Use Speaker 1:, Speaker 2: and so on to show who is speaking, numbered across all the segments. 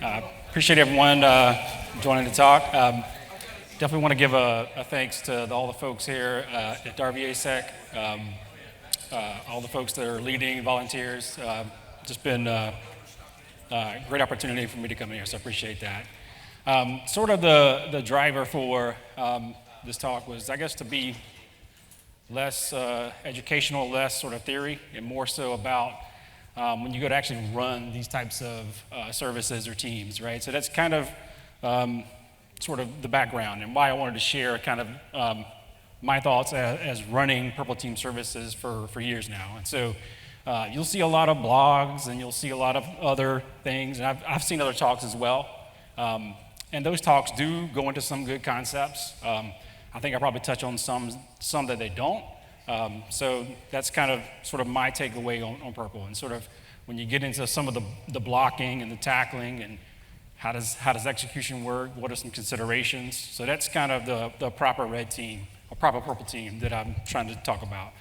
Speaker 1: Appreciate everyone joining the talk. Definitely want to give a thanks to all the folks here at RVAsec, all the folks that are leading, volunteers. Just been a great opportunity for me to come here, so I appreciate that. Sort of the driver for this talk was, I guess, to be less educational, less sort of theory, and more so about when you go to actually run these types of services or teams, right? So that's kind of sort of the background and why I wanted to share kind of my thoughts as running Purple Team services for years now. And so you'll see a lot of blogs and you'll see a lot of other things, and I've seen other talks as well. And those talks do go into some good concepts. I think I probably touch on some that they don't. So that's kind of sort of my takeaway on Purple, and sort of when you get into some of the blocking and the tackling and how does execution work, what are some considerations. So that's kind of the proper red team, or proper Purple team that I'm trying to talk about.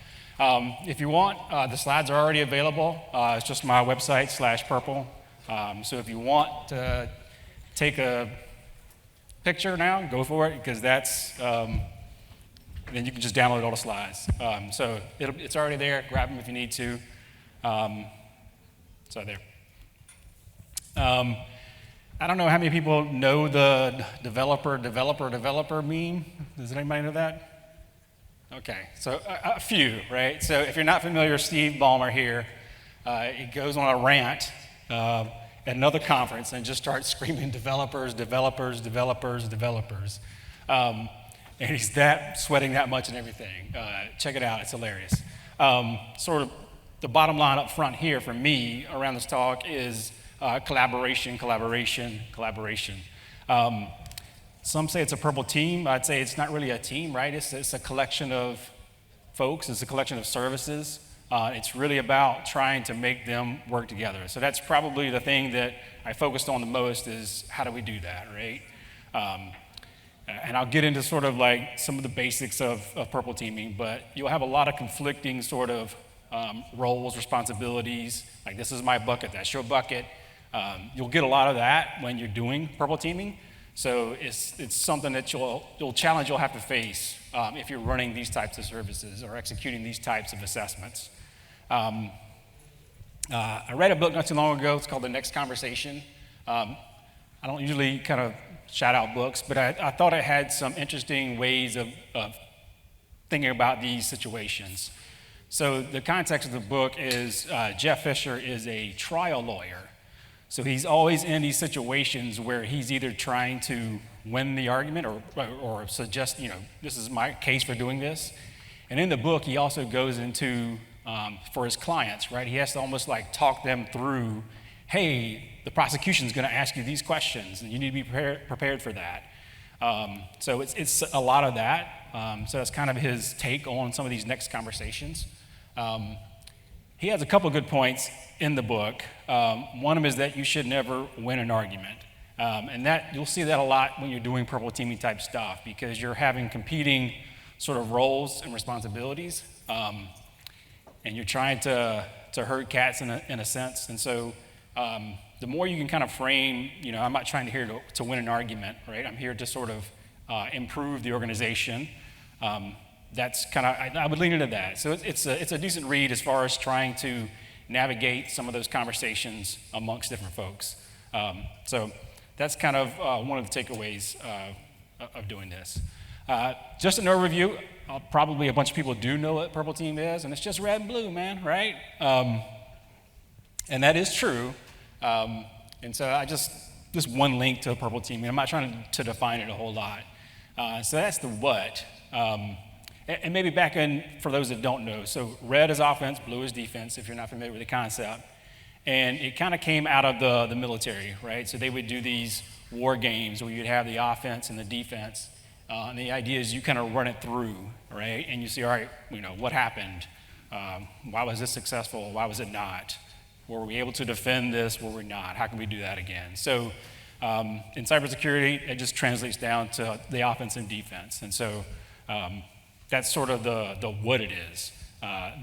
Speaker 1: If you want, the slides are already available. It's just my website /Purple. So if you want to take a picture now, go for it, because that's then you can just download all the slides. So it's already there. Grab them if you need to. So there. I don't know how many people know the developer meme. Does anybody know that? Okay, so a few, right? So if you're not familiar with Steve Ballmer here, he goes on a rant at another conference and just starts screaming developers. And he's sweating that much and everything. Check it out, it's hilarious. Sort of the bottom line up front here for me around this talk is collaboration. Some say it's a Purple team. I'd say it's not really a team, right? It's a collection of folks, it's a collection of services. It's really about trying to make them work together. So that's probably the thing that I focused on the most, is how do we do that, right? And I'll get into sort of like some of the basics of Purple teaming, but you'll have a lot of conflicting sort of roles, responsibilities, like this is my bucket, that's your bucket. You'll get a lot of that when you're doing Purple teaming. So it's something that challenge you'll have to face if you're running these types of services or executing these types of assessments. I read a book not too long ago. It's called The Next Conversation. I don't usually kind of shout out books, but I thought it had some interesting ways of thinking about these situations. So the context of the book is Jeff Fisher is a trial lawyer. So he's always in these situations where he's either trying to win the argument or suggest, this is my case for doing this. And in the book, he also goes into, for his clients, right? He has to almost like talk them through, hey, the prosecution's going to ask you these questions, and you need to be prepared for that. So it's a lot of that. So that's kind of his take on some of these next conversations. He has a couple of good points in the book. One of them is that you should never win an argument. And that you'll see that a lot when you're doing Purple teaming type stuff, because you're having competing sort of roles and responsibilities, and you're trying to herd cats in a sense. And so the more you can kind of frame, I'm not trying to win an argument, right? I'm here to sort of improve the organization. That's kind of, I would lean into that. So it's a decent read as far as trying to navigate some of those conversations amongst different folks. So that's kind of one of the takeaways of doing this. Just an overview, probably a bunch of people do know what Purple Team is, and it's just red and blue, man, right? And that is true. And so I just one link to a Purple team. I'm not trying to define it a whole lot. So that's the what. And maybe back in, for those that don't know, so red is offense, blue is defense, if you're not familiar with the concept. And it kind of came out of the military, right? So they would do these war games where you'd have the offense and the defense. And the idea is you kind of run it through, right? And you see, all right, what happened? Why was this successful? Why was it not? Were we able to defend this? Were we not? How can we do that again? So in cybersecurity, it just translates down to the offense and defense. And so that's sort of the what it is.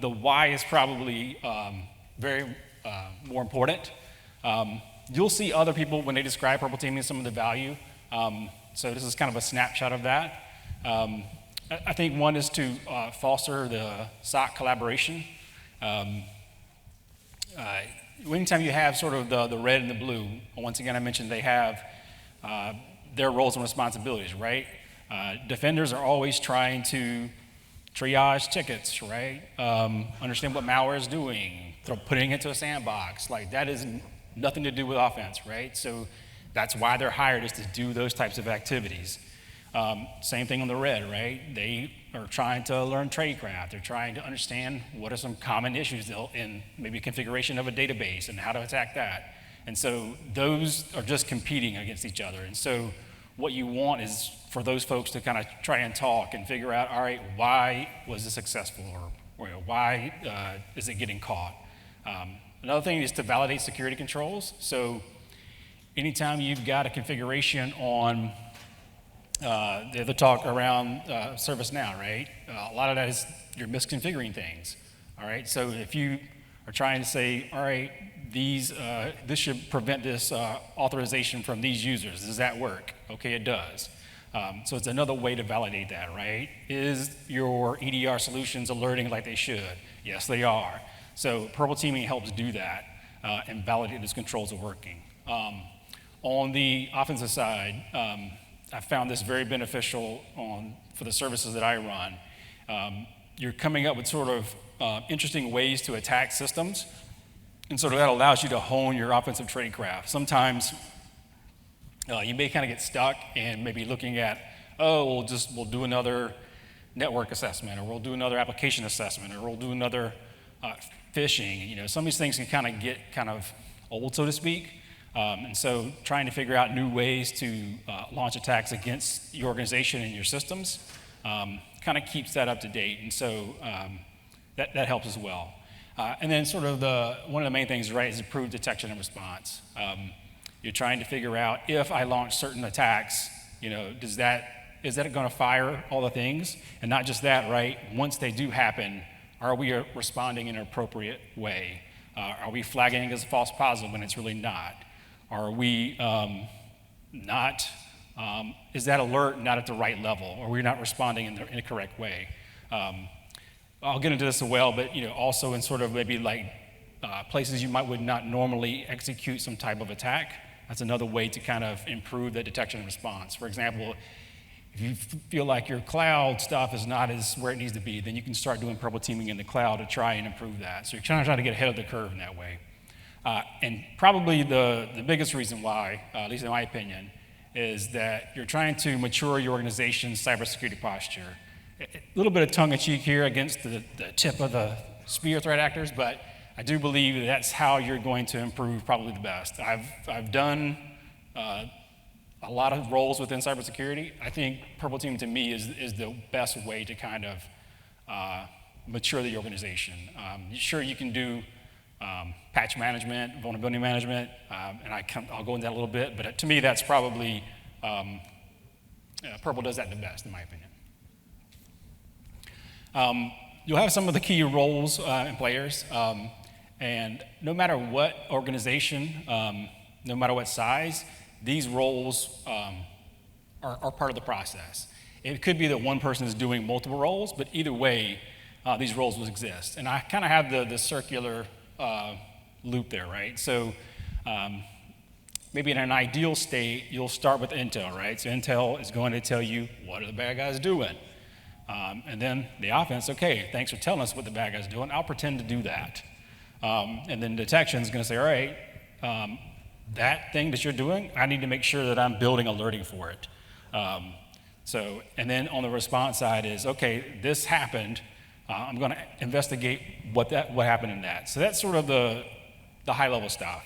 Speaker 1: The why is probably very more important. You'll see other people when they describe purple teaming some of the value. So this is kind of a snapshot of that. I think one is to foster the SOC collaboration. Anytime you have sort of the red and the blue, once again I mentioned they have their roles and responsibilities, right? Defenders are always trying to triage tickets, right? Understand what malware is doing, putting it into a sandbox. Like that is nothing to do with offense, right? So that's why they're hired, is to do those types of activities. Same thing on the red, right? They are trying to learn tradecraft. They're trying to understand what are some common issues in maybe configuration of a database and how to attack that. And so those are just competing against each other. And so what you want is for those folks to kind of try and talk and figure out, all right, why was this successful, or why is it getting caught? Another thing is to validate security controls. So anytime you've got a configuration on the other talk around ServiceNow, right? A lot of that is you're misconfiguring things, all right? So if you are trying to say, all right, this should prevent this authorization from these users, does that work? Okay, it does. So it's another way to validate that, right? Is your EDR solutions alerting like they should? Yes, they are. So purple teaming helps do that and validate those controls are working. On the offensive side, I found this very beneficial for the services that I run. You're coming up with sort of interesting ways to attack systems, and sort of that allows you to hone your offensive tradecraft. Sometimes you may kind of get stuck and maybe looking at, oh, we'll do another network assessment, or we'll do another application assessment, or we'll do another phishing. You know, some of these things can kind of get kind of old, so to speak. And so trying to figure out new ways to launch attacks against your organization and your systems kind of keeps that up to date. And so that helps as well. And then sort of one of the main things, right, is improved detection and response. You're trying to figure out, if I launch certain attacks, you know, is that going to fire all the things? And not just that, right? Once they do happen, are we responding in an appropriate way? Are we flagging as a false positive when it's really not? Are we not, is that alert not at the right level? Or are we not responding in the correct way? I'll get into this as well, but you know, also in sort of maybe like places you would not normally execute some type of attack. That's another way to kind of improve the detection and response. For example, if you feel like your cloud stuff is not as where it needs to be, then you can start doing purple teaming in the cloud to try and improve that. So you're trying to get ahead of the curve in that way. And probably the biggest reason why, at least in my opinion, is that you're trying to mature your organization's cybersecurity posture. A little bit of tongue-in-cheek here against the tip of the spear threat actors, but I do believe that's how you're going to improve probably the best. I've done a lot of roles within cybersecurity. I think purple team to me is the best way to kind of mature the organization. Sure, you can do patch management, vulnerability management, and I'll go into that a little bit, but to me that's probably, purple does that the best in my opinion. You'll have some of the key roles and players, and no matter what organization, no matter what size, these roles are part of the process. It could be that one person is doing multiple roles, but either way, these roles will exist. And I kind of have the circular loop there, right? So maybe in an ideal state, you'll start with intel, right? So intel is going to tell you, what are the bad guys doing? And then the offense, okay, thanks for telling us what the bad guy's doing. I'll pretend to do that. And then detection is going to say, all right, that thing that you're doing, I need to make sure that I'm building alerting for it. And then on the response side is, okay, this happened. I'm going to investigate what happened in that. So that's sort of the high level stuff.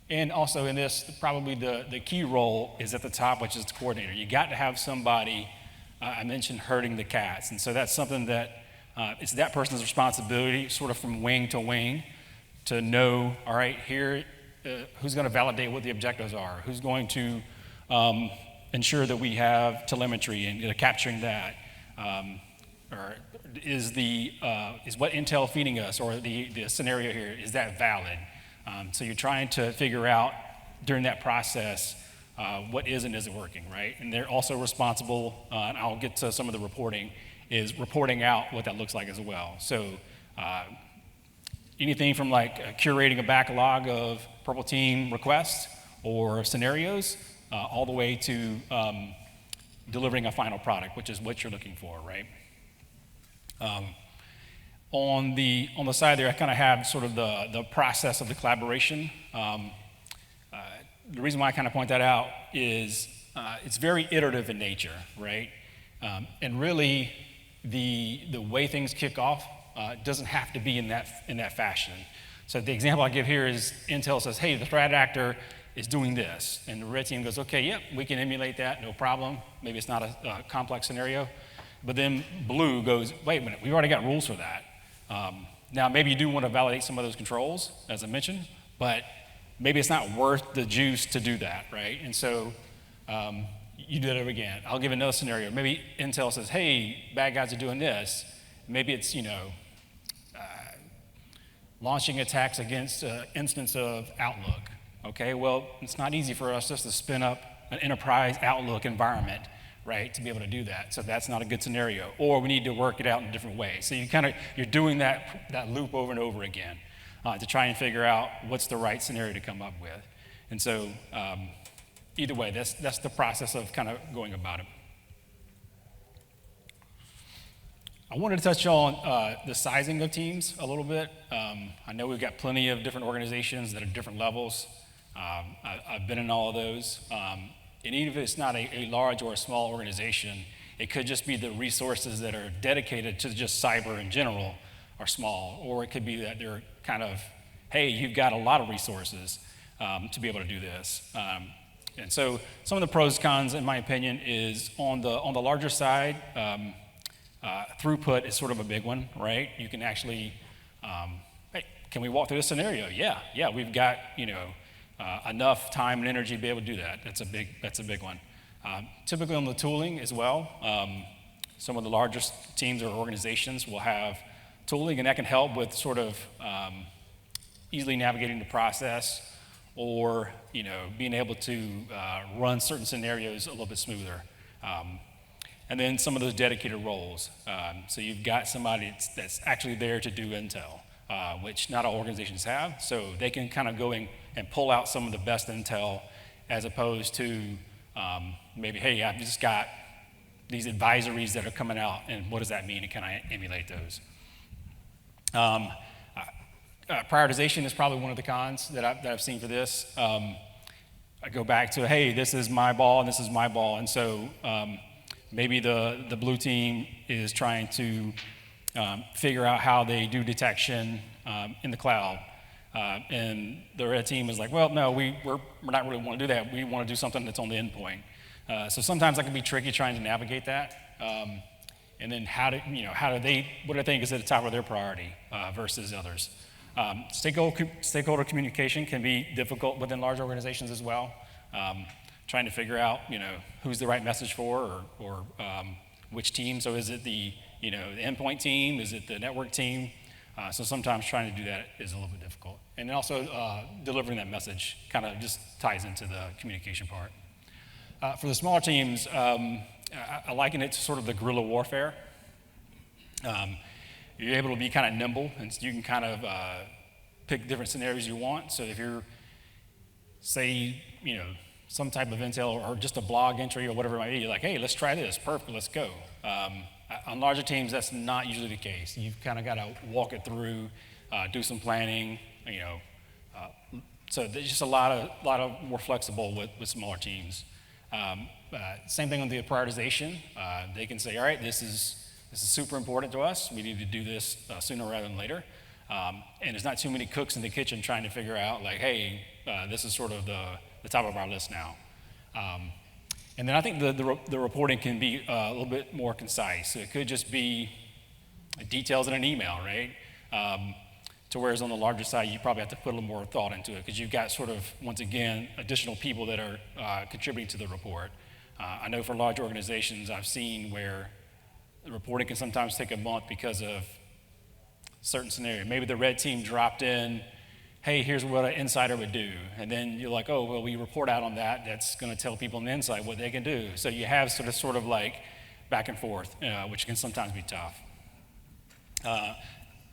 Speaker 1: And also in this, probably the key role is at the top, which is the coordinator. You got to have somebody. I mentioned herding the cats, and so that's something that it's that person's responsibility, sort of from wing to wing, to know, all right, here, who's going to validate what the objectives are, who's going to ensure that we have telemetry and capturing that, or is what intel feeding us, or the scenario here, is that valid? So you're trying to figure out during that process what is and isn't working, right? And they're also responsible, and I'll get to some of the reporting, is reporting out what that looks like as well. So anything from like curating a backlog of purple team requests or scenarios, all the way to delivering a final product, which is what you're looking for, right? On the side there, I kind of have sort of the process of the collaboration. The reason why I kind of point that out is it's very iterative in nature, right? And really, the way things kick off doesn't have to be in that fashion. So the example I give here is Intel says, hey, the threat actor is doing this. And the red team goes, okay, yep, we can emulate that, no problem. Maybe it's not a complex scenario. But then blue goes, wait a minute, we've already got rules for that. Now, maybe you do want to validate some of those controls, as I mentioned, but maybe it's not worth the juice to do that, right? And so you do it again. I'll give another scenario. Maybe Intel says, hey, bad guys are doing this. Maybe it's, launching attacks against an instance of Outlook. Okay, well, it's not easy for us just to spin up an enterprise Outlook environment, right, to be able to do that. So that's not a good scenario. Or we need to work it out in a different way. So you're doing that loop over and over again to try and figure out what's the right scenario to come up with. And so either way, that's the process of kind of going about it. I wanted to touch on the sizing of teams a little bit. I know we've got plenty of different organizations that are different levels. I've been in all of those. And even if it's not a large or a small organization, it could just be the resources that are dedicated to just cyber in general are small. Or it could be that they're kind of, hey, you've got a lot of resources to be able to do this. And so some of the pros and cons, in my opinion, is on the larger side, throughput is sort of a big one, right? You can actually, hey, can we walk through this scenario? Yeah, we've got, enough time and energy to be able to do that. That's a big one. Typically on the tooling as well, some of the largest teams or organizations will have tooling, and that can help with sort of easily navigating the process or, being able to run certain scenarios a little bit smoother. And then some of those dedicated roles. So you've got somebody that's actually there to do intel, which not all organizations have. So they can kind of go in and pull out some of the best intel as opposed to maybe, hey, I've just got these advisories that are coming out, and what does that mean, and can I emulate those? Prioritization is probably one of the cons that I've seen for this. I go back to, hey, this is my ball, and this is my ball, and so maybe the blue team is trying to figure out how they do detection in the cloud. And the red team is like, well, no, we're not really want to do that. We want to do something that's on the endpoint. So sometimes that can be tricky trying to navigate that. And then what do they think is at the top of their priority versus others? Stakeholder communication can be difficult within large organizations as well. Trying to figure out, who's the right message for or which team. So is it the endpoint team? Is it the network team? So sometimes trying to do that is a little bit difficult. And then also delivering that message kind of just ties into the communication part. For the smaller teams, I liken it to sort of the guerrilla warfare. You're able to be kind of nimble, and you can kind of pick different scenarios you want. So if you're, say, some type of intel or just a blog entry or whatever it might be, you're like, hey, let's try this, perfect, let's go. On larger teams, that's not usually the case. You've kind of got to walk it through, do some planning, so there's just a lot of more flexible with smaller teams. Same thing on the prioritization. They can say, all right, this is super important to us. We need to do this sooner rather than later. And there's not too many cooks in the kitchen trying to figure out, like, hey, this is sort of the top of our list now. And then I think the reporting can be a little bit more concise. So it could just be details in an email, right? To whereas on the larger side, you probably have to put a little more thought into it because you've got sort of, once again, additional people that are contributing to the report. I know for large organizations, I've seen where the reporting can sometimes take a month because of certain scenario. Maybe the red team dropped in, hey, here's what an insider would do. And then you're like, oh, well, we report out on that. That's going to tell people on the inside what they can do. So you have sort of like back and forth, which can sometimes be tough.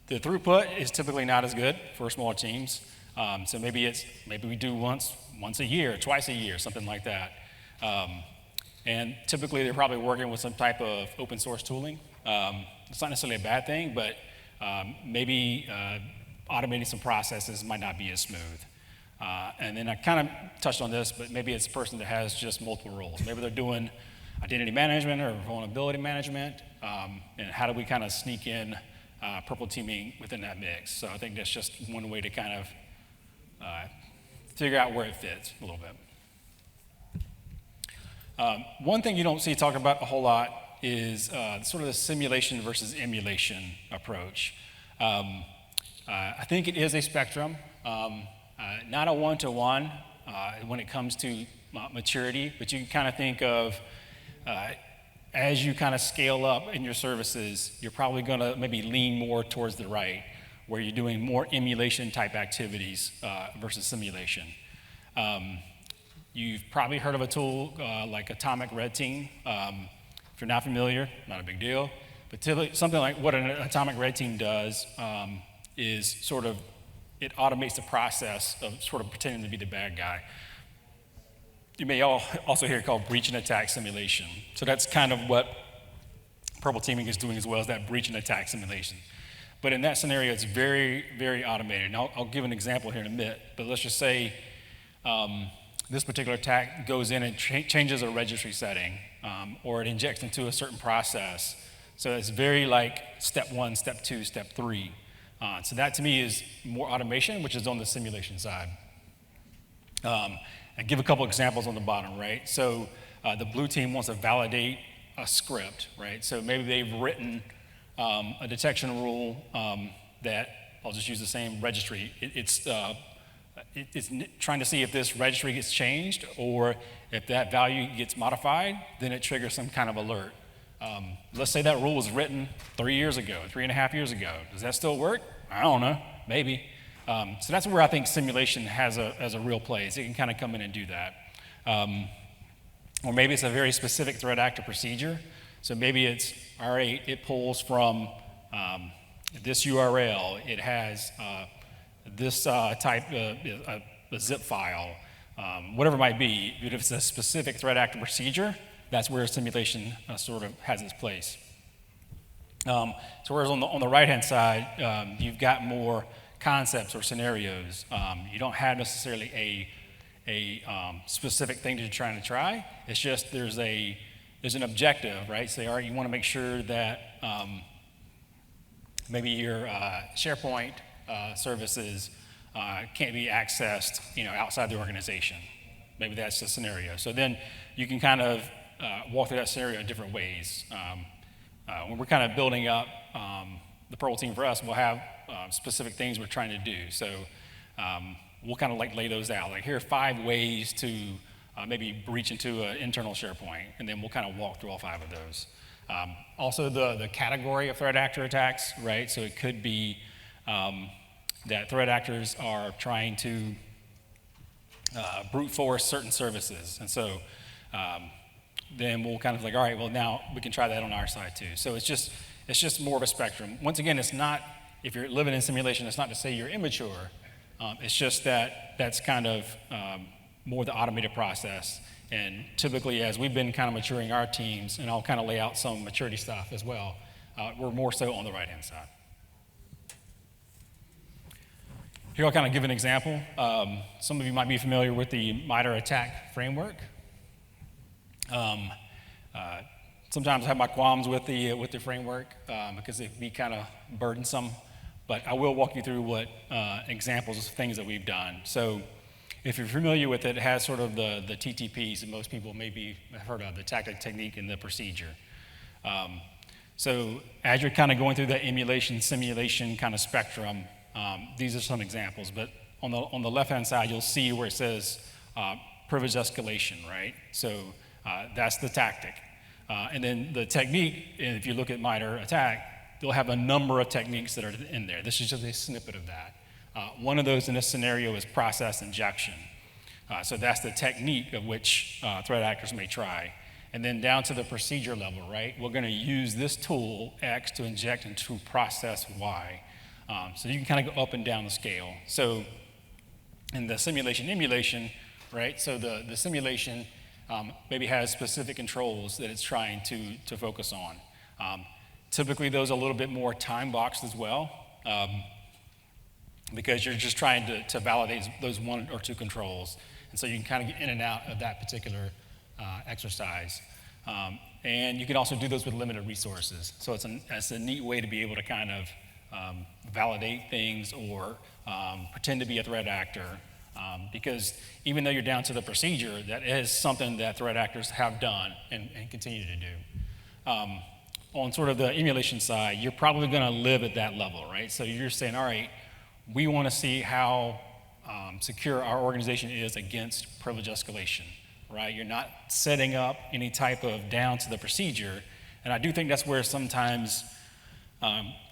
Speaker 1: The throughput is typically not as good for small teams. So maybe we do once a year, twice a year, something like that. And typically they're probably working with some type of open source tooling. It's not necessarily a bad thing, but maybe automating some processes might not be as smooth. And then I kind of touched on this, but maybe it's a person that has just multiple roles. Maybe they're doing identity management or vulnerability management, and how do we kind of sneak in purple teaming within that mix? So I think that's just one way to kind of figure out where it fits a little bit. One thing you don't see talked about a whole lot is sort of the simulation versus emulation approach. I think it is a spectrum, not a one-to-one when it comes to maturity, but you can kind of think of as you kind of scale up in your services, you're probably going to maybe lean more towards the right, where you're doing more emulation type activities versus simulation. You've probably heard of a tool like Atomic Red Team. If you're not familiar, not a big deal. But something like what an Atomic Red Team does is sort of, it automates the process of sort of pretending to be the bad guy. You may also hear it called breach and attack simulation. So that's kind of what purple teaming is doing as well, as that breach and attack simulation. But in that scenario, it's very, very automated. And I'll give an example here in a minute, but let's just say this particular attack goes in and changes a registry setting, or it injects into a certain process. So it's very like step 1, step 2, step 3. So that to me is more automation, which is on the simulation side. I give a couple examples on the bottom, right? So the blue team wants to validate a script, right? So maybe they've written a detection rule that, I'll just use the same registry. It's trying to see if this registry gets changed, or if that value gets modified, then it triggers some kind of alert. Let's say that rule was written 3 years ago, 3.5 years ago. Does that still work? I don't know, maybe. So that's where I think simulation has a real place. It can kind of come in and do that. Or maybe it's a very specific threat actor procedure. So maybe it's, all right, it pulls from this URL. It has this type of a zip file, whatever it might be. If it's a specific threat actor procedure, that's where simulation sort of has its place. So whereas on the right-hand side, you've got more concepts or scenarios. You don't have necessarily a specific thing that you're trying to try. It's just there's an objective, right? Say, all right, you want to make sure that maybe your SharePoint services can't be accessed, outside the organization. Maybe that's the scenario. So then you can kind of walk through that scenario in different ways. When we're kind of building up the Purple team for us, we'll have specific things we're trying to do. So we'll kind of like lay those out. Like, here are 5 ways to maybe breach into an internal SharePoint, and then we'll kind of walk through all 5 of those. Also, the category of threat actor attacks, right? So it could be that threat actors are trying to brute force certain services, and so then we'll kind of like, all right, well, now we can try that on our side too. So it's just more of a spectrum. Once again, it's not, if you're living in simulation, it's not to say you're immature. It's just that that's kind of more the automated process. And typically, as we've been kind of maturing our teams, and I'll kind of lay out some maturity stuff as well, we're more so on the right-hand side. Here I'll kind of give an example. Some of you might be familiar with the MITRE ATT&CK framework. Sometimes I have my qualms with the framework because it can be kind of burdensome, but I will walk you through what examples of things that we've done. So if you're familiar with it, it has sort of the TTPs that most people maybe have heard of, the tactic, technique, and the procedure. So as you're kind of going through that emulation, simulation kind of spectrum, these are some examples, but on the left-hand side, you'll see where it says privilege escalation, right? So that's the tactic. And then the technique, and if you look at MITRE ATT&CK, they'll have a number of techniques that are in there. This is just a snippet of that. One of those in this scenario is process injection. So that's the technique of which threat actors may try. And then down to the procedure level, right? We're going to use this tool, X, to inject into process Y. So you can kind of go up and down the scale. So in the simulation emulation, right? So the simulation maybe has specific controls that it's trying to focus on. Typically, those are a little bit more time boxed as well, because you're just trying to validate those one or two controls. And so you can kind of get in and out of that particular exercise. And you can also do those with limited resources. So it's a neat way to be able to kind of validate things or pretend to be a threat actor. Because even though you're down to the procedure, that is something that threat actors have done and continue to do. On sort of the emulation side, you're probably going to live at that level, right? So you're saying, all right, we want to see how secure our organization is against privilege escalation, right? You're not setting up any type of down to the procedure. And I do think that's where sometimes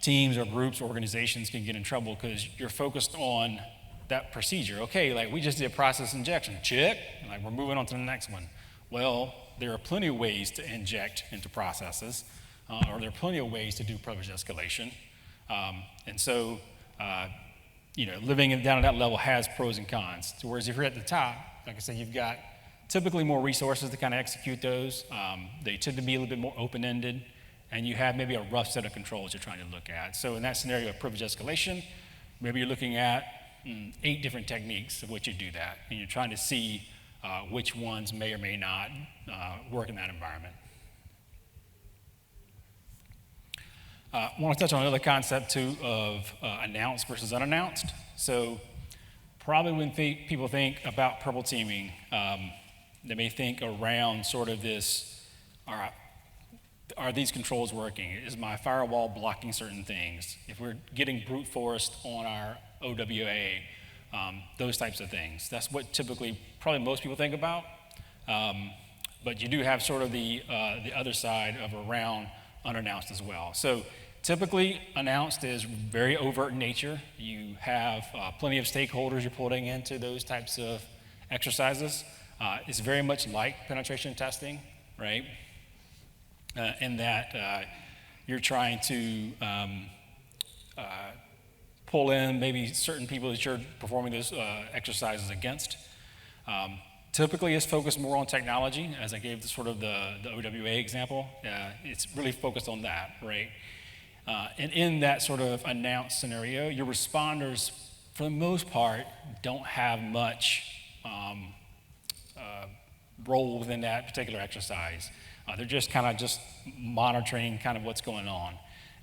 Speaker 1: teams or groups or organizations can get in trouble, because you're focused on that procedure. Okay, like we just did process injection, check, like we're moving on to the next one. Well, there are plenty of ways to inject into processes, or there are plenty of ways to do privilege escalation. And so, living down at that level has pros and cons. So whereas if you're at the top, like I said, you've got typically more resources to kind of execute those. They tend to be a little bit more open-ended, and you have maybe a rough set of controls you're trying to look at. So in that scenario of privilege escalation, maybe you're looking at 8 different techniques of which you do that, and you're trying to see which ones may or may not work in that environment. I want to touch on another concept too of announced versus unannounced. So probably when people think about purple teaming, they may think around sort of this, all right, are these controls working? Is my firewall blocking certain things? If we're getting brute forced on our OWA, those types of things. That's what typically probably most people think about. But you do have sort of the other side of around unannounced as well. So typically announced is very overt in nature. You have plenty of stakeholders you're pulling into those types of exercises. It's very much like penetration testing, right? In that you're trying to pull in maybe certain people that you're performing those exercises against. Typically, it's focused more on technology, as I gave the OWA example. It's really focused on that, right? And in that sort of announced scenario, your responders, for the most part, don't have much role within that particular exercise. They're just kind of just monitoring kind of what's going on.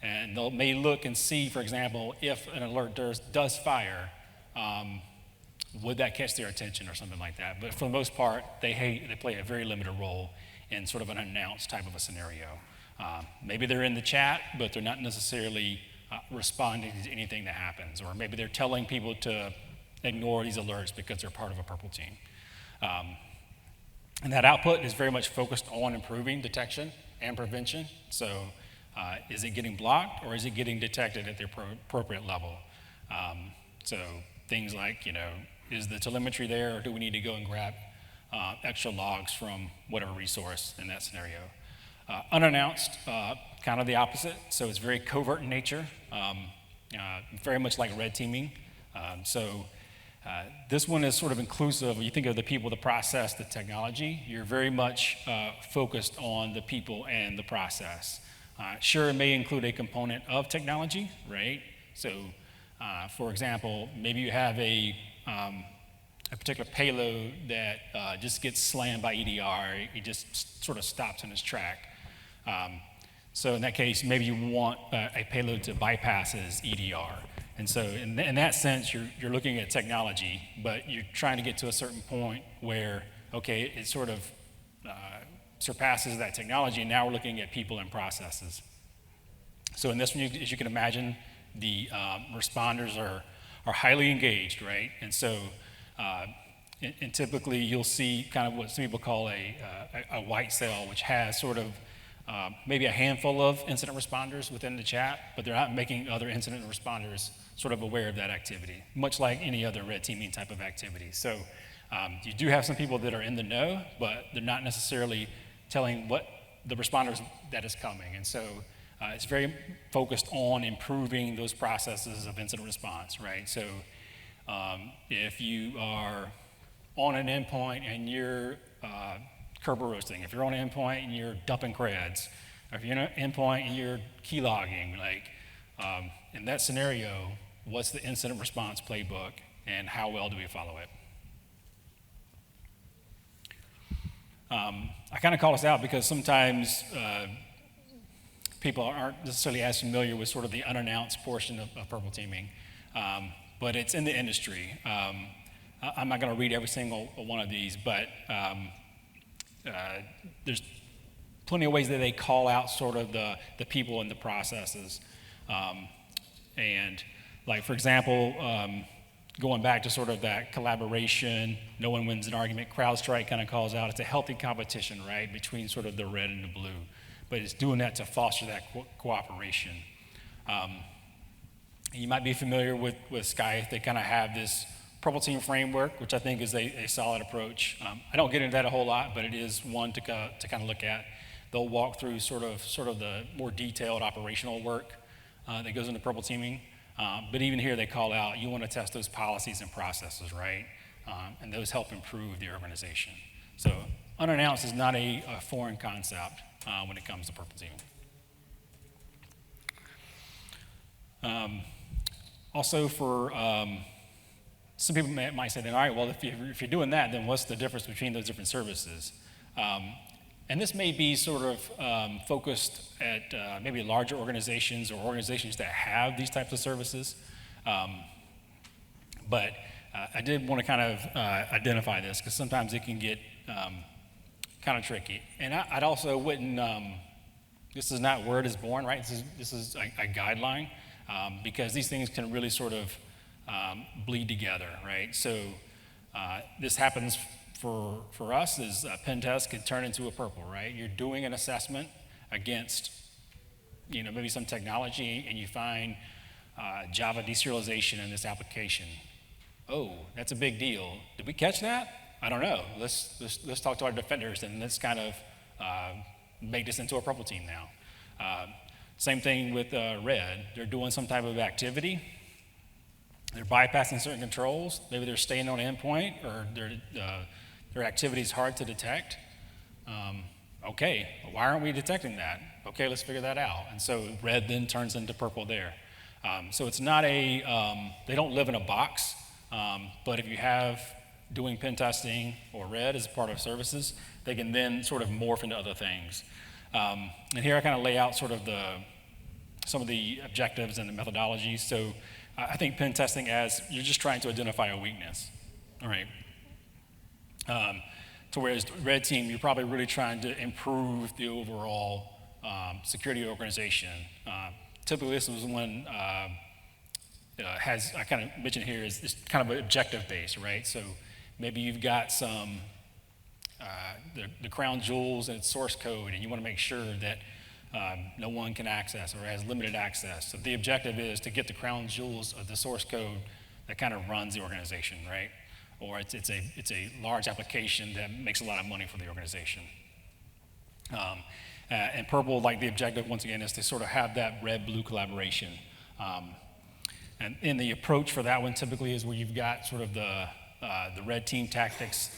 Speaker 1: And they may look and see, for example, if an alert does fire, would that catch their attention or something like that? But for the most part, they play a very limited role in sort of an announced type of a scenario. Maybe they're in the chat, but they're not necessarily responding to anything that happens. Or maybe they're telling people to ignore these alerts because they're part of a purple team. And that output is very much focused on improving detection and prevention. So is it getting blocked, or is it getting detected at the appropriate level? So things like, is the telemetry there, or do we need to go and grab extra logs from whatever resource in that scenario? Unannounced, kind of the opposite. So it's very covert in nature, very much like red teaming. This one is sort of inclusive. When you think of the people, the process, the technology, you're very much focused on the people and the process. Sure, it may include a component of technology, right? So, for example, maybe you have a particular payload that just gets slammed by EDR. It just sort of stops in its track. So in that case, maybe you want a payload to bypass EDR. And so in that sense, you're looking at technology, but you're trying to get to a certain point where, okay, it sort of surpasses that technology, and now we're looking at people and processes. So in this one, as you can imagine, the responders are highly engaged, right? And so and typically you'll see kind of what some people call a white cell, which has sort of maybe a handful of incident responders within the chat, but they're not making other incident responders sort of aware of that activity, much like any other red teaming type of activity. So you do have some people that are in the know, but they're not necessarily telling what the responders that is coming. And so it's very focused on improving those processes of incident response, right? So if you are on an endpoint and you're Kerber roasting, if you're on an endpoint and you're dumping creds, or if you're on an endpoint and you're keylogging, like in that scenario, what's the incident response playbook and how well do we follow it? I kind of call this out because sometimes people aren't necessarily as familiar with sort of the unannounced portion of purple teaming, but it's in the industry. I'm not going to read every single one of these, but there's plenty of ways that they call out sort of the people and the processes. And like, for example, going back to sort of that collaboration, no one wins an argument, CrowdStrike kind of calls out, it's a healthy competition, right, between sort of the red and the blue. But it's doing that to foster that cooperation. You might be familiar with Skype. They kind of have this purple team framework, which I think is a solid approach. I don't get into that a whole lot, but it is one to kind of look at. They'll walk through sort of the more detailed operational work that goes into purple teaming. But even here, they call out, you want to test those policies and processes, right? And those help improve the organization. So unannounced is not a foreign concept when it comes to purple teaming. Also for some people might say, then, all right, well, if you're doing that, then what's the difference between those different services? And this may be sort of focused at maybe larger organizations or organizations that have these types of services. But I did want to kind of identify this because sometimes it can get kind of tricky. And I'd also wouldn't, this is not word is born, right? This is a guideline because these things can really sort of bleed together, right? So this happens for us is a pen test could turn into a purple, right? You're doing an assessment against, maybe some technology and you find Java deserialization in this application. Oh, that's a big deal. Did we catch that? I don't know. Let's talk to our defenders and let's kind of make this into a purple team now. Same thing with red. They're doing some type of activity. They're bypassing certain controls. Maybe they're staying on an endpoint or their activity is hard to detect. Okay, why aren't we detecting that? Okay, let's figure that out. And so red then turns into purple there. So it's not they don't live in a box, but if you have doing pen testing or red as part of services, they can then sort of morph into other things. And here I kind of lay out sort of some of the objectives and the methodologies. So I think pen testing as you're just trying to identify a weakness, all right? To whereas red team, you're probably really trying to improve the overall security organization. Typically, this was one I kind of mentioned here is kind of an objective based, right? So maybe you've got some the crown jewels and its source code, and you want to make sure that no one can access or has limited access. So the objective is to get the crown jewels of the source code that kind of runs the organization, right? Or it's a large application that makes a lot of money for the organization. And purple, like the objective, once again, is to sort of have that red-blue collaboration. And in the approach for that one typically is where you've got sort of the red team tactics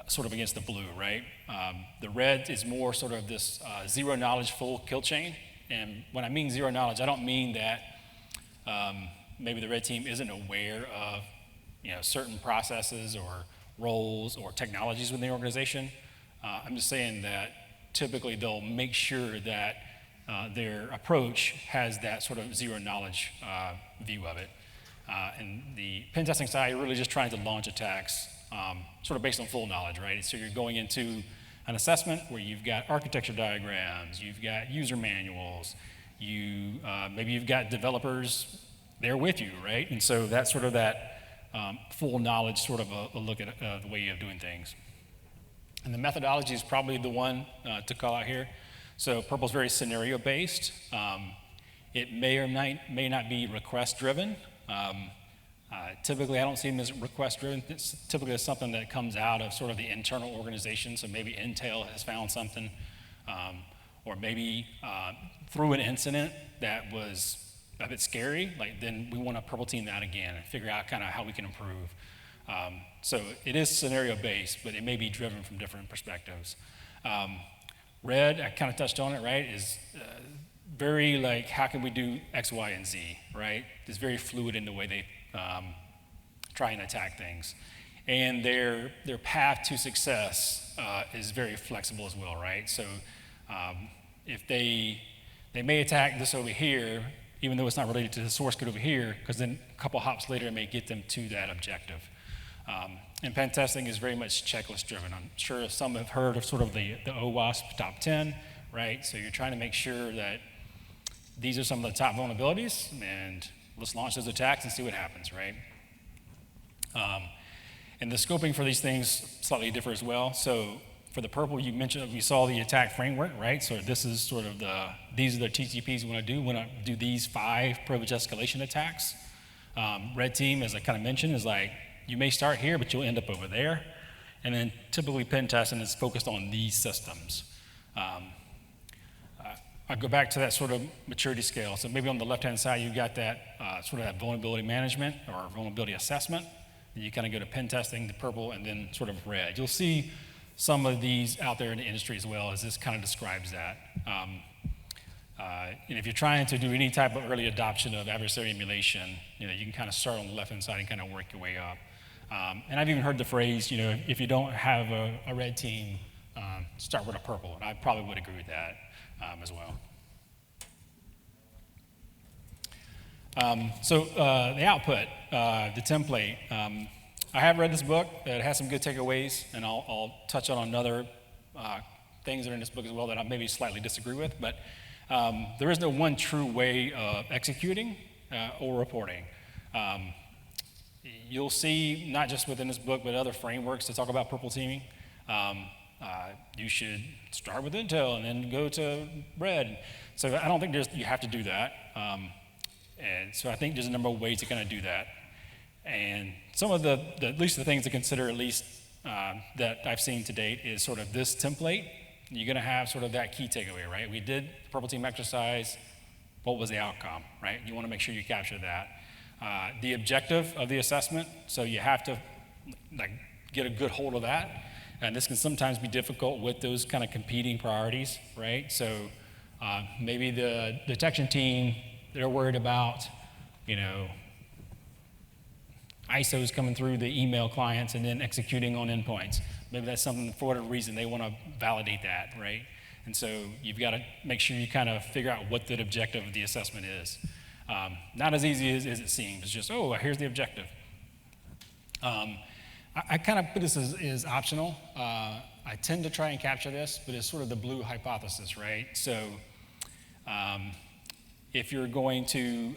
Speaker 1: sort of against the blue, right? The red is more sort of this zero knowledge full kill chain. And when I mean zero knowledge, I don't mean that maybe the red team isn't aware of certain processes or roles or technologies within the organization. I'm just saying that typically they'll make sure that their approach has that sort of zero knowledge view of it. And the pen testing side, you're really just trying to launch attacks sort of based on full knowledge, right? So you're going into an assessment where you've got architecture diagrams, you've got user manuals, maybe you've got developers there with you, right? And so that's sort of that full knowledge sort of a look at the way of doing things. And the methodology is probably the one to call out here. So purple's very scenario based. It may or may not be request driven. Typically, I don't see them as request driven. It's typically something that comes out of sort of the internal organization. So maybe Intel has found something, or maybe through an incident that was a bit scary, like then we want to purple team that again and figure out kind of how we can improve. So it is scenario based, but it may be driven from different perspectives. Red, I kind of touched on it, right, is very like, how can we do X, Y, and Z, right? It's very fluid in the way they try and attack things. And their path to success is very flexible as well, right? So if they may attack this over here, even though it's not related to the source code over here, because then a couple hops later it may get them to that objective. And pen testing is very much checklist driven. I'm sure some have heard of sort of the OWASP top 10, right? So you're trying to make sure that these are some of the top vulnerabilities, and let's launch those attacks and see what happens, right? And the scoping for these things slightly differ as well. So for the purple, you mentioned, we saw the attack framework, right? So this is sort of these are the TTPs we want to do. We want to do these 5 privilege escalation attacks. Red team, as I kind of mentioned, is like, you may start here, but you'll end up over there. And then typically pen testing is focused on these systems. I go back to that sort of maturity scale. So maybe on the left-hand side, you've got that sort of that vulnerability management or vulnerability assessment. And you kind of go to pen testing, the purple, and then sort of red. You'll see some of these out there in the industry as well, as this kind of describes that. And if you're trying to do any type of early adoption of adversary emulation, you can kind of start on the left-hand side and kind of work your way up. And I've even heard the phrase, if you don't have a red team, start with a purple. And I probably would agree with that as well. So the output, the template. I have read this book. It has some good takeaways, and I'll touch on other things that are in this book as well that I maybe slightly disagree with. But there is no one true way of executing or reporting. You'll see, not just within this book, but other frameworks that talk about purple teaming. You should start with Intel and then go to red. So I don't think you have to do that. And so I think there's a number of ways to kind of do that. And some of at least the things to consider, at least that I've seen to date, is sort of this template. You're going to have sort of that key takeaway, right? We did the purple team exercise. What was the outcome, right? You want to make sure you capture that. The objective of the assessment, so you have to get a good hold of that. And this can sometimes be difficult with those kind of competing priorities, right? So maybe the detection team, they're worried about, ISOs coming through the email clients and then executing on endpoints. Maybe that's something, for whatever reason, they want to validate that, right? And so you've got to make sure you kind of figure out what the objective of the assessment is. Not as easy as it seems. It's just, here's the objective. I kind of put this as optional. I tend to try and capture this, but it's sort of the blue hypothesis, right? So if you're going to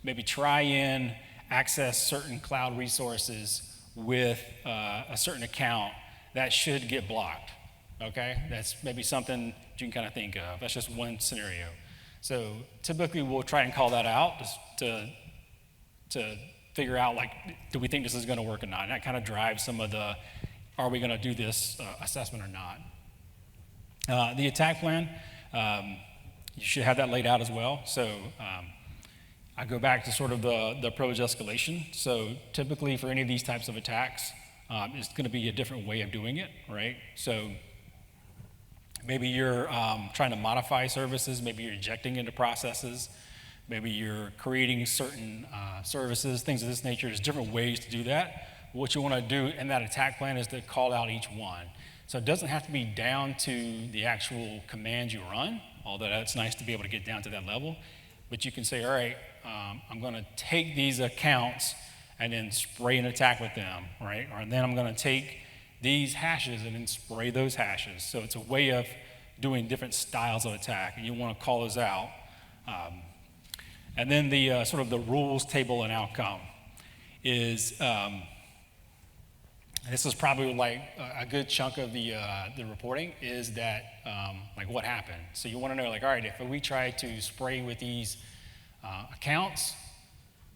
Speaker 1: maybe try and access certain cloud resources with a certain account, that should get blocked, okay? That's maybe something you can kind of think of. That's just one scenario. So typically we'll try and call that out just to figure out, do we think this is going to work or not? And that kind of drives some of the, are we going to do this assessment or not? The attack plan, you should have that laid out as well. So I go back to sort of the privilege escalation. So typically for any of these types of attacks, it's going to be a different way of doing it, right? So maybe you're trying to modify services, maybe you're injecting into processes, maybe you're creating certain services, things of this nature. There's different ways to do that. What you want to do in that attack plan is to call out each one. So it doesn't have to be down to the actual command you run, although it's nice to be able to get down to that level. But you can say, all right, I'm going to take these accounts and then spray an attack with them, right? Or then I'm going to take these hashes and then spray those hashes. So it's a way of doing different styles of attack, and you want to call those out. And then the sort of the rules table and outcome is this is probably like a good chunk of the reporting is that like what happened. So you want to know, like, all right, if we try to spray with these accounts,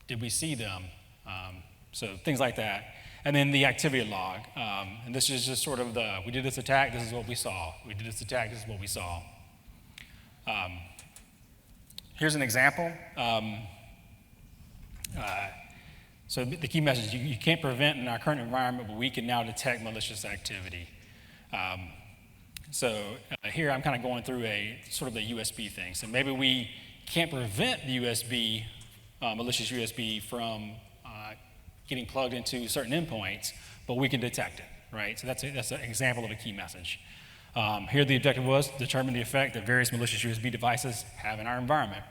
Speaker 1: did we see them? So things like that. And then the activity log. And this is just sort of we did this attack, this is what we saw. We did this attack, this is what we saw. Here's an example. So the key message, you can't prevent in our current environment, but we can now detect malicious activity. Here I'm kind of going through a sort of the USB thing. So maybe we can't prevent the USB, malicious USB from getting plugged into certain endpoints, but we can detect it, right? So that's an example of a key message. Here the objective was determine the effect that various malicious USB devices have in our environment.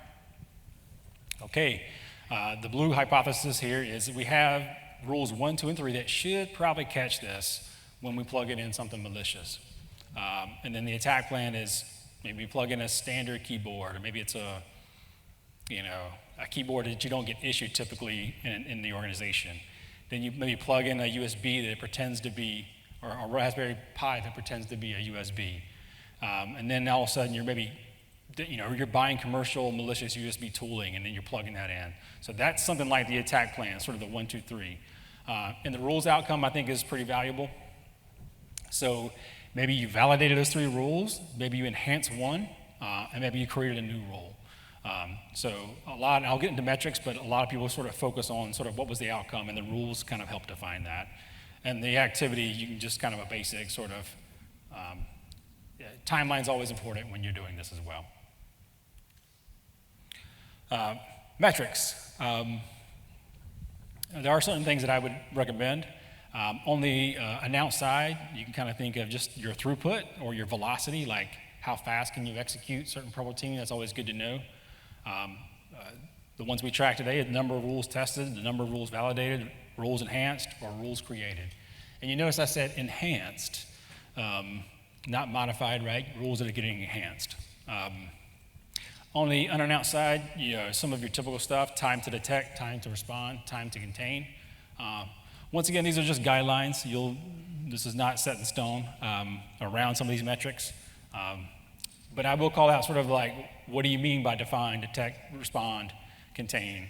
Speaker 1: Okay. The blue hypothesis here is that we have rules 1, 2, and 3 that should probably catch this when we plug it in something malicious. And then the attack plan is maybe we plug in a standard keyboard, or maybe it's a keyboard that you don't get issued typically in the organization. Then you maybe plug in a USB that pretends to be, or a Raspberry Pi that pretends to be a USB. And then all of a sudden you're buying commercial malicious USB tooling, and then you're plugging that in. So that's something like the attack plan, sort of the 1, 2, 3. And the rules outcome, I think, is pretty valuable. So maybe you validated those 3 rules, maybe you enhanced one, and maybe you created a new rule. I'll get into metrics, but a lot of people sort of focus on sort of what was the outcome, and the rules kind of help define that. And the activity, you can just kind of a basic sort of, timeline's always important when you're doing this as well. Metrics. There are certain things that I would recommend. On the announce side, you can kind of think of just your throughput or your velocity, like how fast can you execute certain prototyping. That's always good to know. The ones we track today, the number of rules tested, the number of rules validated, rules enhanced, or rules created. And you notice I said enhanced, not modified, right? Rules that are getting enhanced. On the unannounced side, some of your typical stuff, time to detect, time to respond, time to contain. Once again, these are just guidelines. This is not set in stone around some of these metrics. But I will call out sort of like, what do you mean by define, detect, respond, contain?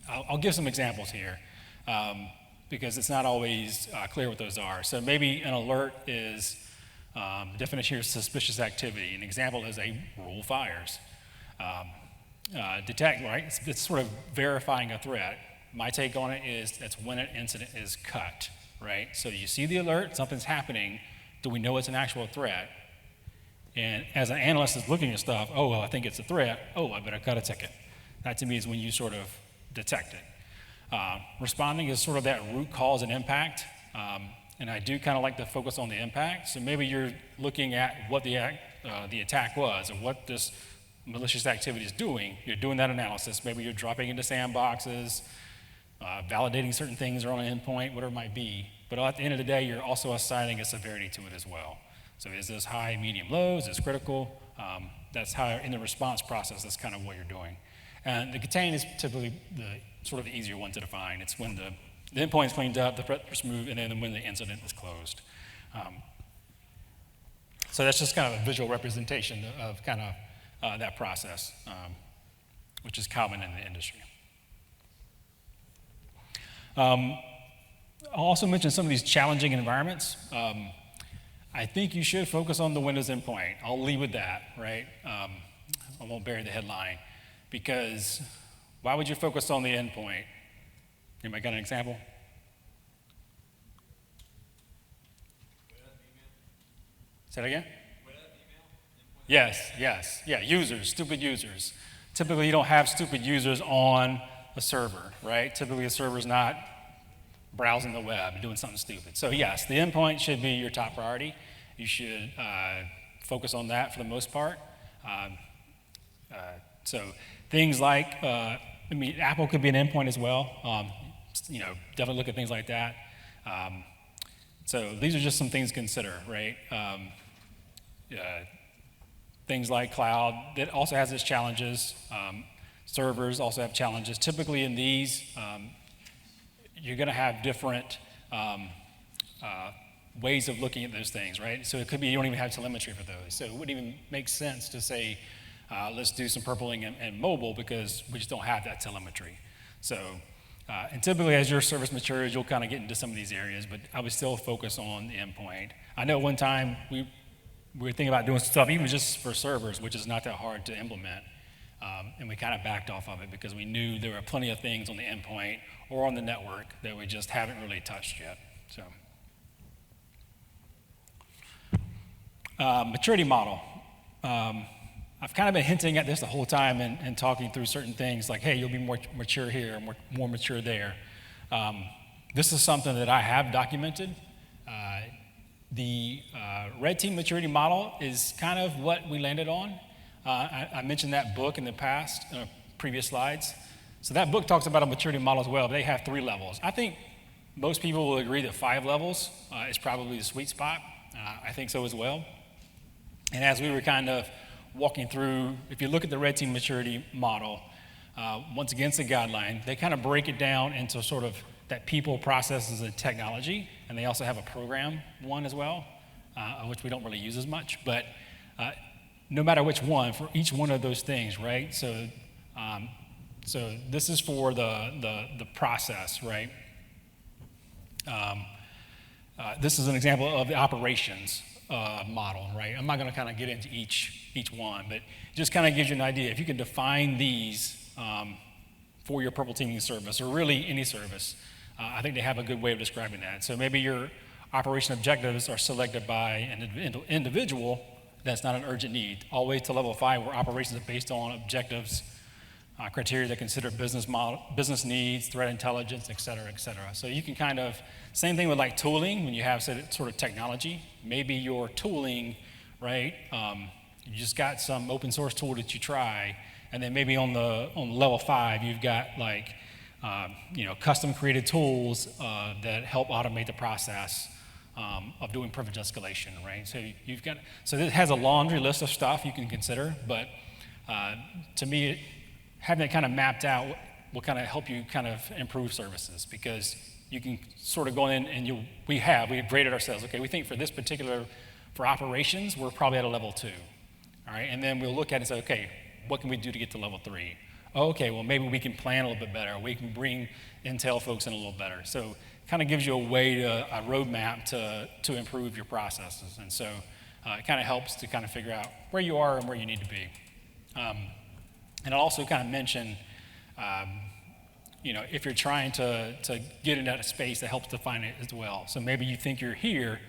Speaker 1: I'll give some examples here because it's not always clear what those are. So maybe an alert is, the definition here is suspicious activity. An example is a rule fires. Detect, right? It's sort of verifying a threat. My take on it is that's when an incident is cut, right? So you see the alert, something's happening. Do we know it's an actual threat? And as an analyst is looking at stuff, oh, well, I think it's a threat. Oh, I better cut a ticket. That to me is when you sort of detect it. Responding is sort of that root cause and impact. And I do kind of like to focus on the impact. So maybe you're looking at what the attack was or what this malicious activity is doing. You're doing that analysis. Maybe you're dropping into sandboxes, validating certain things or on an endpoint, whatever it might be. But at the end of the day, you're also assigning a severity to it as well. So is this high, medium, low? Is this critical? That's how in the response process, that's kind of what you're doing. And the contain is typically the sort of the easier one to define. It's when the endpoint is cleaned up, the threat is removed, and then when the incident is closed. So that's just kind of a visual representation of kind of that process, which is common in the industry. I'll also mention some of these challenging environments. I think you should focus on the Windows endpoint. I'll leave with that, right? I won't bury the headline, because why would you focus on the endpoint? Anybody got an example? Say that again? Yes. Yeah, users, stupid users. Typically, you don't have stupid users on a server, right? Typically, a server's not browsing the web, doing something stupid. So yes, the endpoint should be your top priority. You should focus on that for the most part. So things like, Apple could be an endpoint as well. Definitely look at things like that. So these are just some things to consider, right? Things like cloud, that also has its challenges. Servers also have challenges. Typically in these, you're going to have different ways of looking at those things, right? So it could be you don't even have telemetry for those. So it wouldn't even make sense to say, let's do some purpling and mobile because we just don't have that telemetry. So, and typically as your service matures, you'll kind of get into some of these areas, but I would still focus on the endpoint. I know one time we were thinking about doing stuff even just for servers, which is not that hard to implement. And we kind of backed off of it because we knew there were plenty of things on the endpoint or on the network that we just haven't really touched yet. So, maturity model. I've kind of been hinting at this the whole time and talking through certain things like, hey, you'll be more mature here, more mature there. This is something that I have documented. The red team maturity model is kind of what we landed on. I mentioned that book in the past, previous slides. So that book talks about a maturity model as well, but they have 3 levels. I think most people will agree that 5 levels is probably the sweet spot. I think so as well. And as we were kind of walking through, if you look at the red team maturity model, once again, it's a guideline. They kind of break it down into sort of that people, processes, and technology, and they also have a program one as well, which we don't really use as much, but no matter which one, for each one of those things, right? So, so this is for the process, right? This is an example of the operations model, right? I'm not going to kind of get into each one, but it just kind of gives you an idea. If you can define these for your purple teaming service, or really any service, I think they have a good way of describing that. So maybe your operation objectives are selected by an individual. That's not an urgent need. All the way to level 5, where operations are based on objectives, criteria that consider business needs, threat intelligence, et cetera, et cetera. So you can kind of, same thing with like tooling, when you have sort of technology, maybe your tooling, right, you just got some open source tool that you try, and then maybe on level 5, you've got like, custom created tools that help automate the process of doing privilege escalation, right? So this has a laundry list of stuff you can consider, but to me, having it kind of mapped out will kind of help you kind of improve services, because you can sort of go in and we've graded ourselves. Okay, we think for operations, we're probably at a level 2, all right? And then we'll look at it and say, okay, what can we do to get to level 3? Oh, okay, well, maybe we can plan a little bit better. We can bring Intel folks in a little better. So it kind of gives you a roadmap to improve your processes. And so it kind of helps to kind of figure out where you are and where you need to be. And I'll also kind of mention, if you're trying to get into that space, that helps define it as well. So maybe you think you're here,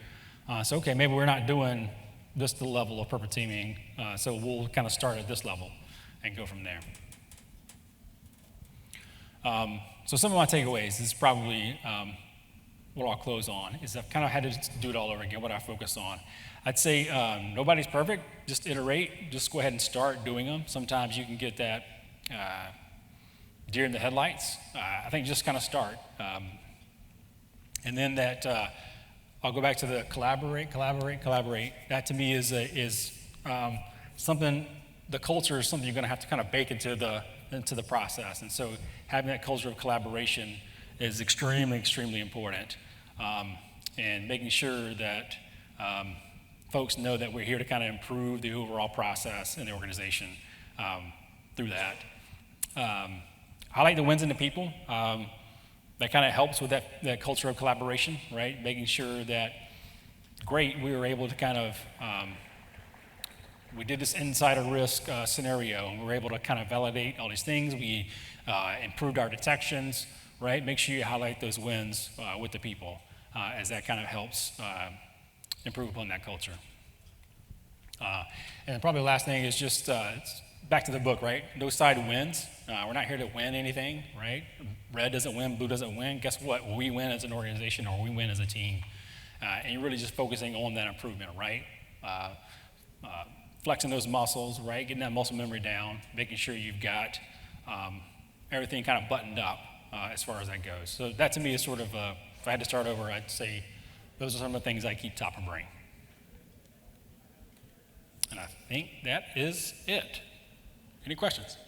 Speaker 1: so okay, maybe we're not doing this the level of purple teaming, so we'll kind of start at this level and go from there. So some of my takeaways, this is probably what I'll close on, is I've kind of had to do it all over again, what I focus on. I'd say nobody's perfect, just iterate, just go ahead and start doing them. Sometimes you can get that deer in the headlights. I think just kind of start. And then that, I'll go back to the collaborate. That to me is something, the culture is something you're gonna have to kind of bake into the process. And so having that culture of collaboration is extremely, extremely important. And making sure that folks know that we're here to kind of improve the overall process in the organization through that. Highlight the wins in the people. That kind of helps with that culture of collaboration, right? Making sure that, great, we were able to kind of, we did this insider risk scenario, and we were able to kind of validate all these things. We improved our detections, right? Make sure you highlight those wins with the people, as that kind of helps improve upon that culture. And probably the last thing is just back to the book, right? No side wins. We're not here to win anything, right? Red doesn't win, blue doesn't win. Guess what? We win as an organization, or we win as a team. And you're really just focusing on that improvement, right? Flexing those muscles, right? Getting that muscle memory down, making sure you've got everything kind of buttoned up as far as that goes. So that to me is sort of, if I had to start over, I'd say those are some of the things I keep top of brain. And I think that is it. Any questions?